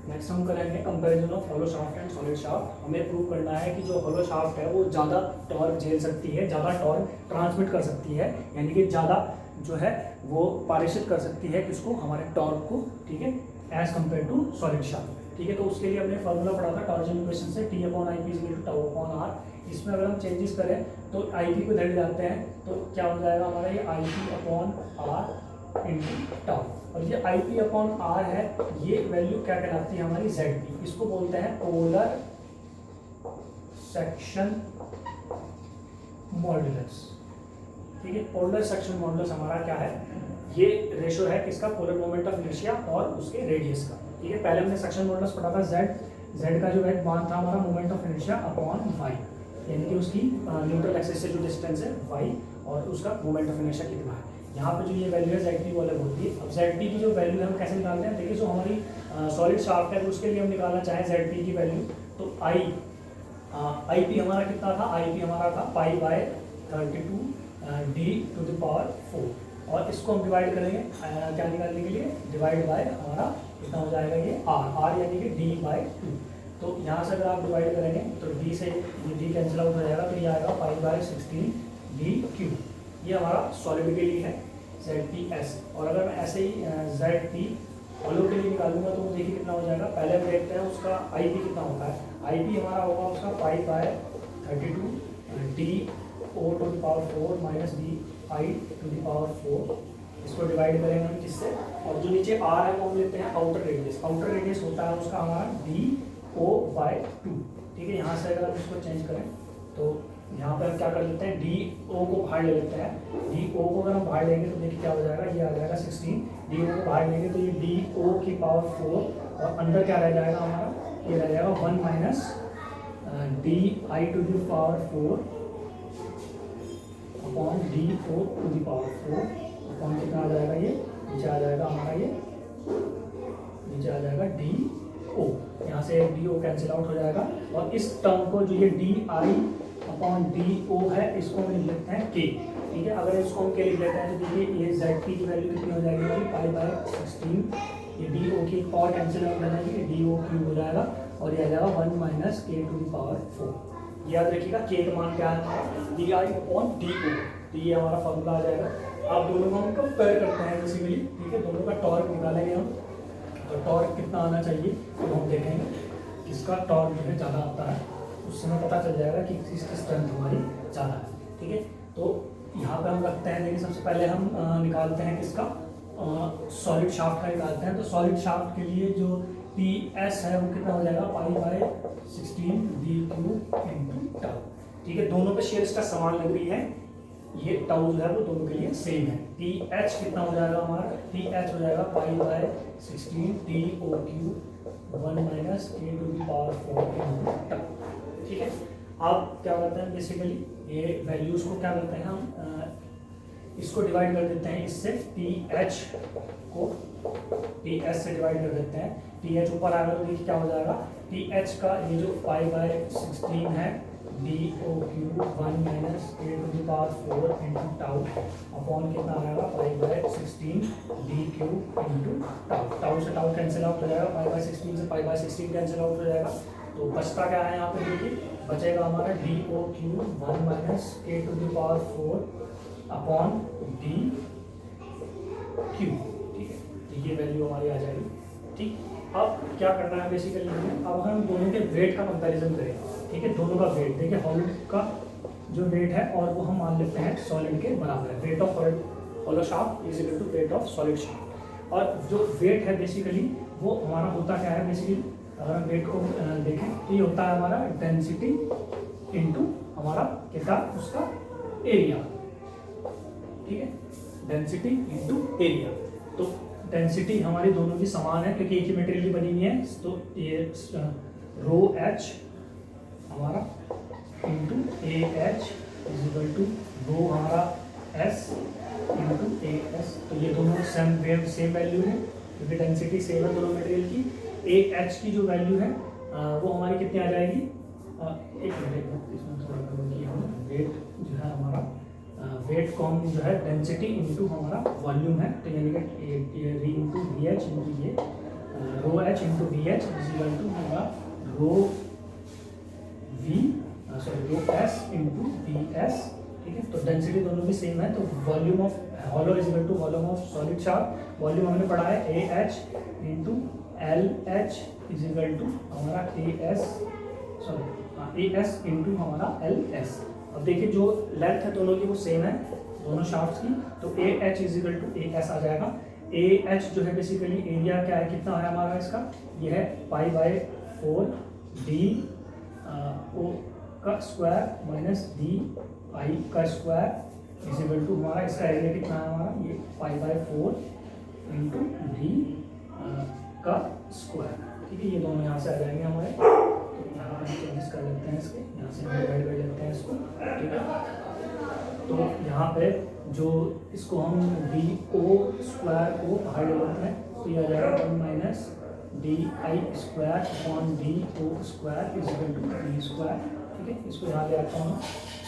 Next हम करेंगे comparison of hollow shaft and solid shaft. हमें प्रूव करना है कि जो हॉलो शाफ्ट है वो ज़्यादा टॉर्क झेल सकती है, ज़्यादा टॉर्क ट्रांसमिट कर सकती है, यानी कि ज़्यादा जो है वो पारित कर सकती है किसको, हमारे टॉर्क को, ठीक है, as compare to solid shaft. ठीक है, तो उसके लिए हमने फार्मूला पढ़ा था टॉर्जन इक्वेशन से, T upon I P is equal to tau upon R. इसमें अगर हम चेंजेस करें तो आई पी को इधर ले जाते हैं तो क्या हो जाएगा हमारा, ये I P upon R into tau, और ये आई पी अपॉन आर है, ये वैल्यू क्या कहलाती है हमारी, जेड पी। इसको बोलते हैं पोलर सेक्शन मॉडुलस। ठीक है, पोलर सेक्शन मॉडुलस हमारा क्या है, ये रेशो है किसका, पोलर मोमेंट ऑफ इनर्शिया और उसके रेडियस का। ठीक है, पहले हमने सेक्शन मॉडुलस पढ़ा था जेड का जो वेट मान था हमारा moment of inertia upon Y, यानी कि उसकी न्यूट्रल एक्सिस से जो डिस्टेंस है वाई और उसका मोमेंट ऑफ इनर्शिया कितना है। यहाँ पे जो ये वैल्यू है जेड पी वो अलग होती है। अब जेड पी की जो वैल्यू है हम कैसे निकालते हैं, देखिए जो हमारी सॉलिड शाफ्ट है तो उसके लिए हम निकालना चाहें जेड पी की वैल्यू, तो आई पी हमारा कितना था, आई पी हमारा था pi by 32 D to the power 4, और इसको हम डिवाइड करेंगे क्या निकालने के लिए, डिवाइड बाय हमारा कितना हो जाएगा ये आर यानी कि डी बाय 2। तो यहाँ से अगर आप डिवाइड करेंगे तो डी से ये डी कैंसिल आउट हो जाएगा, तो ये आएगा पाई बाय 16 डी क्यू। ये हमारा सॉलिड के लिए है जेड पी एस। और अगर मैं ऐसे ही जेड पी हॉलो के लिए निकालूंगा तो देखिए कितना हो जाएगा, पहले हम देखते हैं उसका आई पी कितना होता है। आई पी हमारा होगा उसका pi by 32 D O to the power 4 minus D I to the power 4। इसको डिवाइड करेंगे हम किससे, और जो नीचे आर है वो हम लेते हैं आउटर रेडियस। आउटर रेडियस होता है उसका हमारा डी ओ बाय 2। ठीक है, यहाँ से अगर हम इसको चेंज करें तो यहाँ पर हम क्या कर लेते हैं, डी ओ को बाहर ले लेते हैं। डी ओ को अगर हम बाहर लेंगे तो देखिए क्या हो जाएगा, ये आ जाएगा 16। डी ओ को बाहर लेंगे तो ये डी ओ की पावर 4 और अंदर क्या रह जाएगा हमारा, ये रह जाएगा 1 minus D I to the power 4 upon D O to the power 4 upon कितना आ जाएगा, ये नीचे आ जाएगा हमारा, ये नीचे आ जाएगा डी ओ, यहाँ से डी ओ कैंसिल आउट हो जाएगा। और इस टर्म को जो ये D I upon D O है इसको हम लिख लेते हैं के। ठीक है, अगर इसको हम के लिख लेते हैं तो देखिए ये जेड पी की वैल्यू कितनी हो जाएगी, पाई बाय 16, ये डी ओ की पावर कैंसिल आउट हो जाएगी, डी ओ क्यू हो जाएगा, और ये आ जाएगा 1 minus K to the power 4। याद रखिएगा के का मान क्या है, D I upon D O, तो ये हमारा फॉर्मूला आ जाएगा। आप दोनों को हम कंपेयर करते हैं बेसिकली। ठीक है, दोनों का टॉर्क निकालेंगे हम, तो टॉर्क कितना आना चाहिए तो हम देखेंगे किसका टॉर्क जो है ज़्यादा आता है, उससे हमें पता चल जाएगा कि किसकी स्ट्रेंथ हमारी ज़्यादा है। ठीक है, तो यहाँ पे हम रखते हैं, लेकिन सबसे पहले हम निकालते हैं किसका, सॉलिड शाफ्ट का निकालते हैं। तो सॉलिड शाफ्ट के लिए जो पी एस है वो कितना हो जाएगा, pi by 16 D cube into tau. ठीक है, दोनों पे शेयर इसका समान लग रही है, ये टाउ जो है वो दोनों के लिए सेम है। टी एच कितना हो जाएगा हमारा, टी एच हो जाएगा pi by 16 T O cube 1 minus K to the power 4 tau. ठीक है, अब क्या करते हैं बेसिकली ये वैल्यूज को क्या करते हैं हम इसको डिवाइड कर देते हैं इससे, टी एच को टी एच से डिवाइड कर देते हैं। टी एच ऊपर आएगा तो देखिए क्या हो जाएगा, टी एच का ये जो पाई बाय 16 है D O cube 1 minus K to the power 4 into tau upon कितना आ जाएगा, pi by 16 D cube into tau. Tau से टाउ कैंसिल आउट हो जाएगा, पाई बाय 16 से पाई बाय 16 कैंसिल आउट हो जाएगा, तो बचता क्या है यहाँ पे देखिए, बचेगा हमारा D O cube 1 minus K to the power 4 upon D cube. ठीक है, तो ये वैल्यू हमारी आ जाएगी। ठीक, अब क्या करना है बेसिकली हमें, अब हम दोनों के वेट का कंपैरिजन करें। ठीक है, दोनों का वेट देखिए, हॉलो का जो वेट है और वो हम मान लेते हैं सॉलिड के बराबर है, weight of hollow shaft is equal to weight of solid shaft. और जो वेट है बेसिकली वो हमारा होता क्या है, बेसिकली अगर हम वेट को देखें तो ये होता है हमारा डेंसिटी इनटू हमारा कितना उसका एरिया। ठीक है, डेंसिटी इनटू एरिया, तो डेंसिटी हमारी दोनों की समान है क्योंकि एक ही मटेरियल की बनी हुई है, तो ये रो एच हमारा into A H is equal to rho हमारा एस इंटू ए एस, तो ये दोनों सेम वैल्यू है क्योंकि डेंसिटी सेम है दोनों मटेरियल की। ए एच की जो वैल्यू है वो हमारी कितनी आ जाएगी, एक मिनट इसमें थोड़ा किया हमने, वेट जो है हमारा वेट को हम जो है डेंसिटी इंटू हमारा वॉल्यूम है, तो यानी कि री इंटू वी एच इंटू ये rho H into V H is equal to होगा rho V rho S into V S, ठीक है। तो डेंसिटी दोनों भी सेम है, तो volume of hollow is equal to volume of solid shaft, volume हमने पढ़ा है A H into L H is equal to हमारा ए एस इंटू हमारा एल एस। अब देखिए जो लेंथ है दोनों की वो सेम है दोनों शाफ्ट्स की, तो A H is equal to A S आ जाएगा। ए एच जो है बेसिकली एरिया क्या है, कितना है हमारा इसका, ये है π/4 डी ओ का स्क्वायर माइनस डी आई का स्क्वायर इज इक्वल टू हमारा इसका एरिया कितना है हमारा, ये π/4 इंटू डी का स्क्वायर, ठीक है। ये दोनों यहाँ से आ जाएंगे हमारे, तो यहाँ हम चेंजेस कर लेते हैं इसके, यहाँ से हम डिवाइड कर लेते हैं इसको, ठीक है। तो यहाँ पे जो इसको हम डी ओ स्क्वायर को बाहर ले लेते हैं, तो ये आ जाएगा 1 minus D I square upon D O square is equal to D square, ठीक है। इसको यहाँ ले आता हूँ,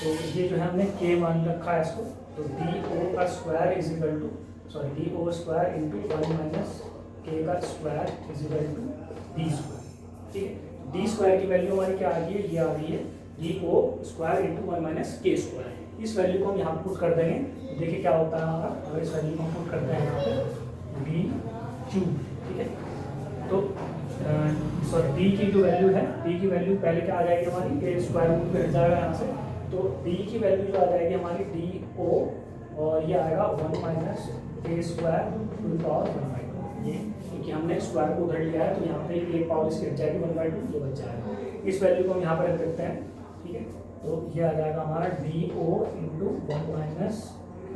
तो ये जो है हमने के मान रखा है इसको, तो डी ओ का square is equal to D O square into 1 minus K का square is equal to D square, ठीक है। डी स्क्वायर की वैल्यू हमारी क्या आ रही है, ये आ रही है D O square into 1 minus K square. इस वैल्यू को हम यहाँ पुट कर देंगे, तो देखिए क्या होता है हमारा, अगर इस वैल्यू को हम पुट करते हैं यहाँ पे डी क्यूब, ठीक है। तो डी की जो वैल्यू है, डी की वैल्यू पहले क्या आ जाएगी हमारी, के स्क्वायर रूट में हट जाएगा यहाँ से, तो डी की वैल्यू जो आ जाएगी हमारी डी ओ, और ये आएगा 1 minus K square to the power 1/2, ये क्योंकि हमने स्क्वायर को उधर लिया है, तो यहाँ पे एक पावर इसकी हट जाएगी 1/2, जो बच जाएगा। इस वैल्यू को हम यहाँ पर रख देते हैं, ठीक है। तो ये आ जाएगा हमारा D O into 1 minus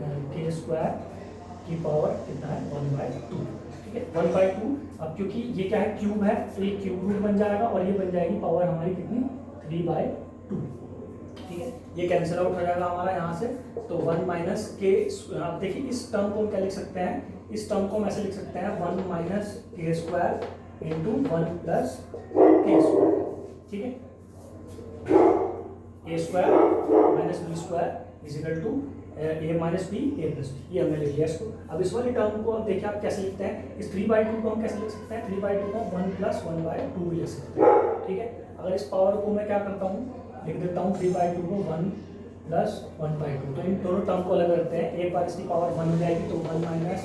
K square की पावर कितना है 1/2, ठीक है। 1/2, अब क्योंकि ये क्या है क्यूब है, तो ये क्यूब रूट बन जाएगा, और ये बन जाएगी पावर हमारी कितनी 3/2, ठीक है। ये कैंसिल आउट हो जाएगा हमारा यहाँ से, तो 1 माइनस के, आप देखिए इस टर्म को हम क्या लिख सकते हैं, इस टर्म को हम ऐसे लिख सकते हैं 1 minus K square into 1 plus K square, ठीक है। A square minus B square is equal to A minus B A plus B, ये हमने लिख लिया इसको। अब इस वाली टर्म को आप देखिए आप कैसे लिखते हैं, इस 3/2 को हम कैसे लिख सकते हैं, 3/2 को 1 प्लस 1/2 लिख सकते हैं, ठीक है। अगर इस पावर को मैं क्या करता हूँ, लिख देता हूँ 3/2 को 1 प्लस 1/2, तो इन दोनों टर्म को अलग करते हैं। एक बार इसकी पावर 1 हो जाएगी तो 1 माइनस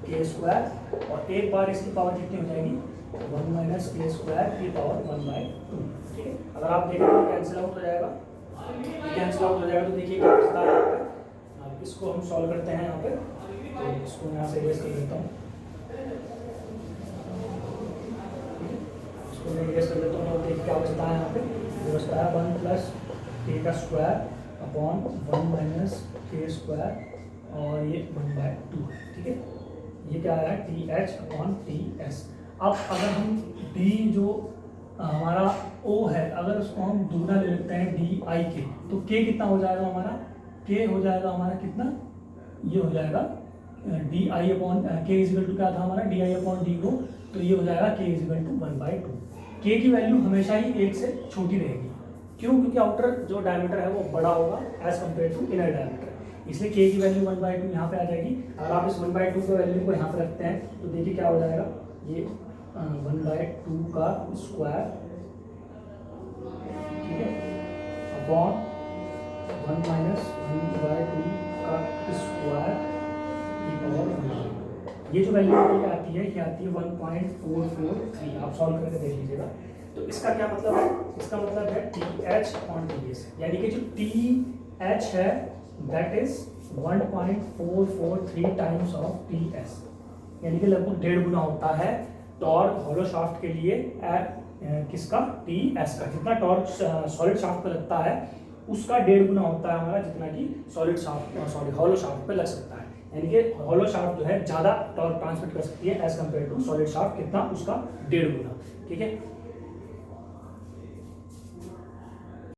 के स्क्वायर, और एक बार इसकी पावर कितनी हो जाएगी 1 माइनस के स्क्वायर की पावर 1/2, ठीक है। अगर आप देखें तो कैंसिल आउट हो जाएगा, कैंसिल आउट हो जाएगा, तो देखिए क्या बचता है। अब इसको हम सॉल्व करते हैं यहाँ पे, तो इसको यहाँ से इरेज कर देता हूँ, इसको मैं इरेज कर देता हूँ, और देखिए क्या बचता है यहाँ पे, जो बचता है 1 प्लस के का square upon 1 minus K square, और ये 1/2, ठीक है। ये क्या है T H upon T S. अब अगर हम डी जो हमारा O है, अगर उसको हम दूसरा ले लेते हैं डी आई के, तो के कितना हो जाएगा हमारा, के हो जाएगा हमारा कितना, ये हो जाएगा डी आई अपॉन के इज इक्वल टू क्या था हमारा, डी आई अपॉन डी रो, तो ये हो जाएगा के इज इक्वल टू 1/2। के की वैल्यू हमेशा ही 1 से छोटी रहेगी, क्यों, क्योंकि आउटर जो डायमीटर है वो बड़ा होगा as compare to inner diameter, इसलिए के की वैल्यू 1/2 यहाँ पे आ जाएगी। अगर आप इस 1/2 के वैल्यू को यहाँ पे रखते हैं, तो देखिए क्या हो जाएगा, ये 1/2 का स्क्वायर, ठीक है, अपॉन 1 माइनस 1/2 का स्क्वायर की पावर 1। ये जो वैल्यू आती है, ये आती है 1.443, आप सॉल्व करके देख लीजिएगा। तो इसका क्या मतलब है, इसका मतलब है T H upon T S, यानी कि जो टी एच है that is 1.443 times of T S, यानी कि लगभग 1.5 गुना होता है टॉर्क हॉलो शाफ्ट के लिए किसका, टी एस का। जितना टॉर्क सॉलिड शाफ्ट पे लगता है उसका 1.5 गुना होता है हमारा, जितना कि सॉलिड शाफ्ट हॉलो शाफ्ट पे लग सकता है, यानी कि हॉलो शाफ्ट जो है ज़्यादा टॉर्क ट्रांसमिट कर सकती है as compare to solid shaft, कितना, उसका 1.5 गुना, ठीक है।